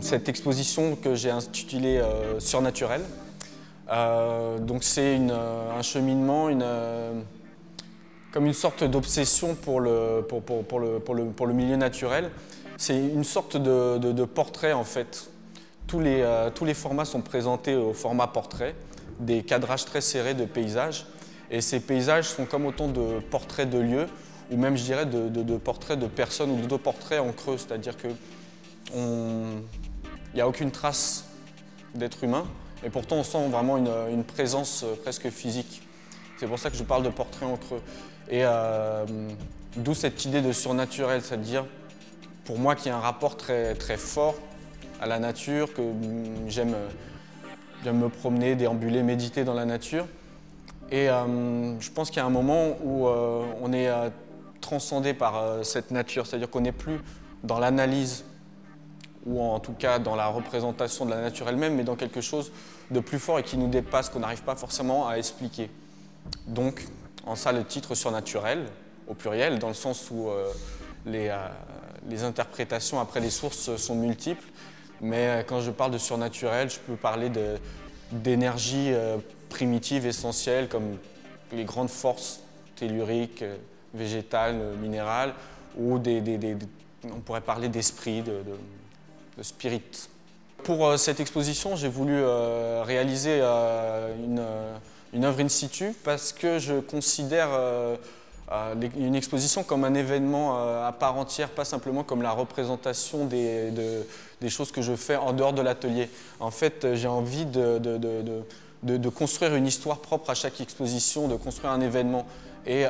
Cette exposition que j'ai intitulée Surnaturel, donc c'est un cheminement, comme une sorte d'obsession pour le milieu naturel. C'est une sorte de portrait en fait. Tous les formats sont présentés au format portrait, des cadrages très serrés de paysages. Et ces paysages sont comme autant de portraits de lieux, ou même je dirais de portraits de personnes ou d'autoportraits en creux, c'est-à-dire que il n'y a aucune trace d'être humain, et pourtant on sent vraiment une présence presque physique. C'est pour ça que je parle de portrait en creux. Et d'où cette idée de surnaturel, c'est-à-dire pour moi qui a un rapport très, très fort à la nature, que j'aime me promener, déambuler, méditer dans la nature. Et je pense qu'il y a un moment où on est transcendé par cette nature, c'est-à-dire qu'on n'est plus dans l'analyse ou en tout cas dans la représentation de la nature elle-même, mais dans quelque chose de plus fort et qui nous dépasse, qu'on n'arrive pas forcément à expliquer. Donc, en ça, le titre surnaturel, au pluriel, dans le sens où les interprétations après les sources sont multiples, mais quand je parle de surnaturel, je peux parler d'énergie primitive, essentielle, comme les grandes forces telluriques, végétales, minérales, ou on pourrait parler d'esprit, de spirit. Pour cette exposition, j'ai voulu réaliser une œuvre in situ parce que je considère une exposition comme un événement à part entière, pas simplement comme la représentation des choses que je fais en dehors de l'atelier. En fait, j'ai envie de construire une histoire propre à chaque exposition, de construire un événement et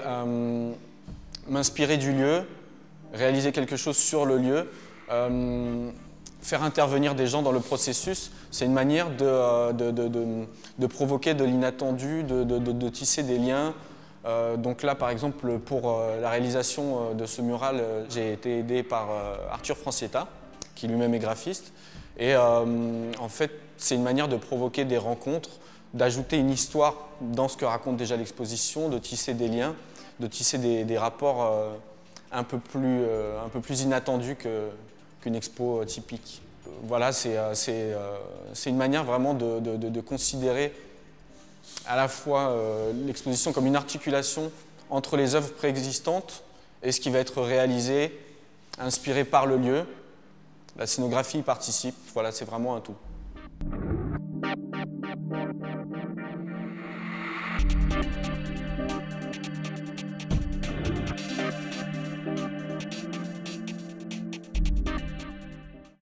m'inspirer du lieu, réaliser quelque chose sur le lieu, faire intervenir des gens dans le processus. C'est une manière de provoquer de l'inattendu, de tisser des liens. Donc là, par exemple, pour la réalisation de ce mural, j'ai été aidé par Arthur Francietta, qui lui-même est graphiste. Et en fait, c'est une manière de provoquer des rencontres, d'ajouter une histoire dans ce que raconte déjà l'exposition, de tisser des liens, de tisser des rapports un peu plus inattendus qu'une expo typique. Voilà, c'est une manière vraiment de considérer à la fois l'exposition comme une articulation entre les œuvres préexistantes et ce qui va être réalisé, inspiré par le lieu. La scénographie y participe, voilà, c'est vraiment un tout.